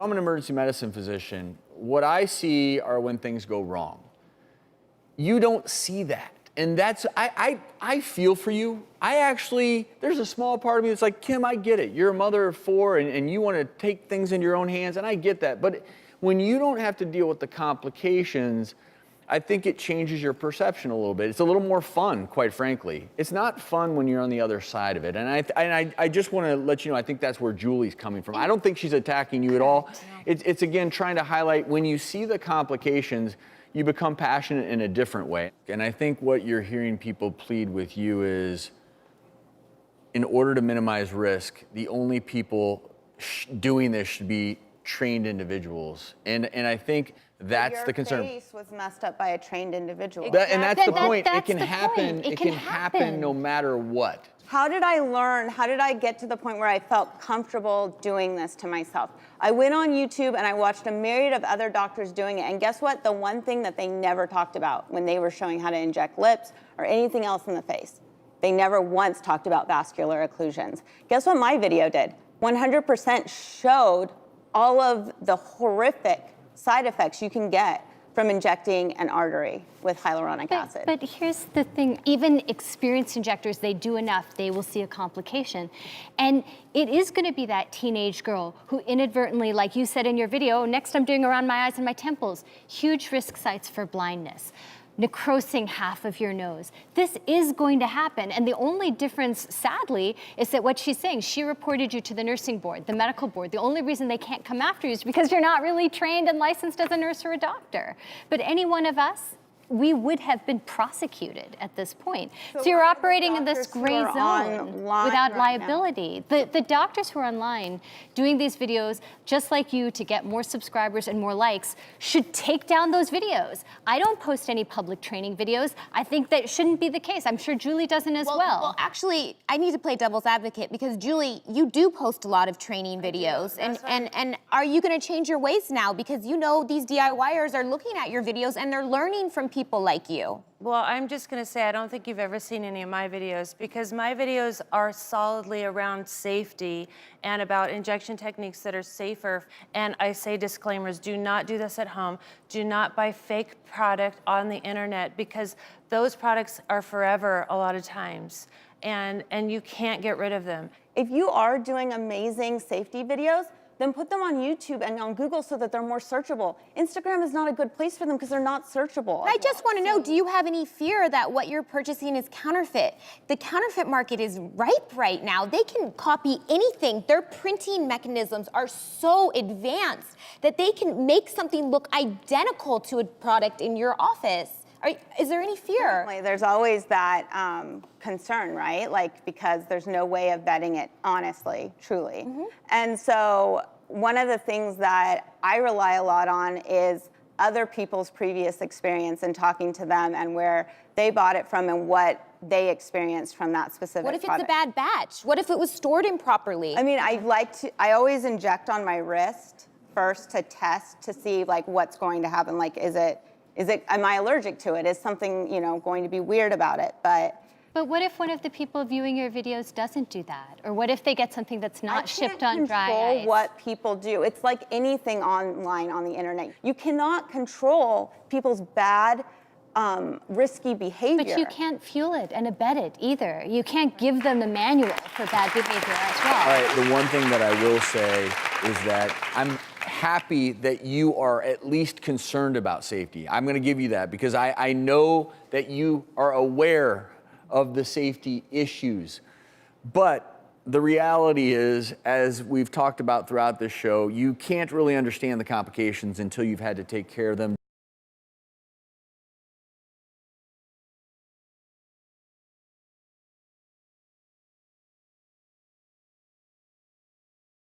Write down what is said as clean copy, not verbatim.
I'm an emergency medicine physician. What I see are when things go wrong. You don't see that. And that's, I feel for you. There's a small part of me that's like, Kim, I get it. You're a mother of 4 and you want to take things into your own hands, and I get that. But when you don't have to deal with the complications, I think it changes your perception a little bit. It's a little more fun, quite frankly. It's not fun when you're on the other side of it. And I just want to let you know, I think that's where Julie's coming from. I don't think she's attacking you at all. It's again, trying to highlight when you see the complications, you become passionate in a different way. And I think what you're hearing people plead with you is, in order to minimize risk, the only people doing this should be trained individuals. And I think that's the concern. Your face was messed up by a trained individual. And that's the point. It can happen. It can happen no matter what. How did I learn? How did I get to the point where I felt comfortable doing this to myself? I went on YouTube and I watched a myriad of other doctors doing it. And guess what? The one thing that they never talked about when they were showing how to inject lips or anything else in the face, they never once talked about vascular occlusions. Guess what my video did? 100% showed all of the horrific side effects you can get from injecting an artery with hyaluronic acid. But here's the thing, even experienced injectors, they do enough, they will see a complication. And it is gonna be that teenage girl who inadvertently, like you said in your video, next I'm doing around my eyes and my temples, huge risk sites for blindness, necrosing half of your nose. This is going to happen, and the only difference, sadly, is that what she's saying, she reported you to the nursing board, the medical board. The only reason they can't come after you is because you're not really trained and licensed as a nurse or a doctor. But any one of us, we would have been prosecuted at this point. So you're operating in this gray zone without liability. The doctors who are online doing these videos, just like you, to get more subscribers and more likes, should take down those videos. I don't post any public training videos. I think that shouldn't be the case. I'm sure Julie doesn't as well. Well, actually, I need to play devil's advocate because, Julie, you do post a lot of training videos. And are you gonna change your ways now? Because you know these DIYers are looking at your videos and they're learning from people like you. Well, I'm just gonna say, I don't think you've ever seen any of my videos because my videos are solidly around safety and about injection techniques that are safer. And I say disclaimers, do not do this at home. Do not buy fake product on the internet because those products are forever a lot of times. And you can't get rid of them. If you are doing amazing safety videos, then put them on YouTube and on Google so that they're more searchable. Instagram is not a good place for them because they're not searchable. I just want to know, do you have any fear that what you're purchasing is counterfeit? The counterfeit market is ripe right now. They can copy anything. Their printing mechanisms are so advanced that they can make something look identical to a product in your office. Is there any fear? Certainly, there's always that concern, right? Like, because there's no way of vetting it honestly, truly. And so one of the things that I rely a lot on is other people's previous experience and talking to them and where they bought it from and what they experienced from that specific product. What if it's a bad batch? What if it was stored improperly? I mean, I always inject on my wrist first to test to see like what's going to happen. Like, am I allergic to it? Is something, going to be weird about it? But what if one of the people viewing your videos doesn't do that? Or what if they get something that's not shipped on dry ice? I can't control what people do. It's like anything online on the internet. You cannot control people's bad, risky behavior. But you can't fuel it and abet it either. You can't give them the manual for bad behavior as well. All right, the one thing that I will say is that I'm happy that you are at least concerned about safety. I'm gonna give you that because I know that you are aware of the safety issues. But the reality is, as we've talked about throughout this show, you can't really understand the complications until you've had to take care of them.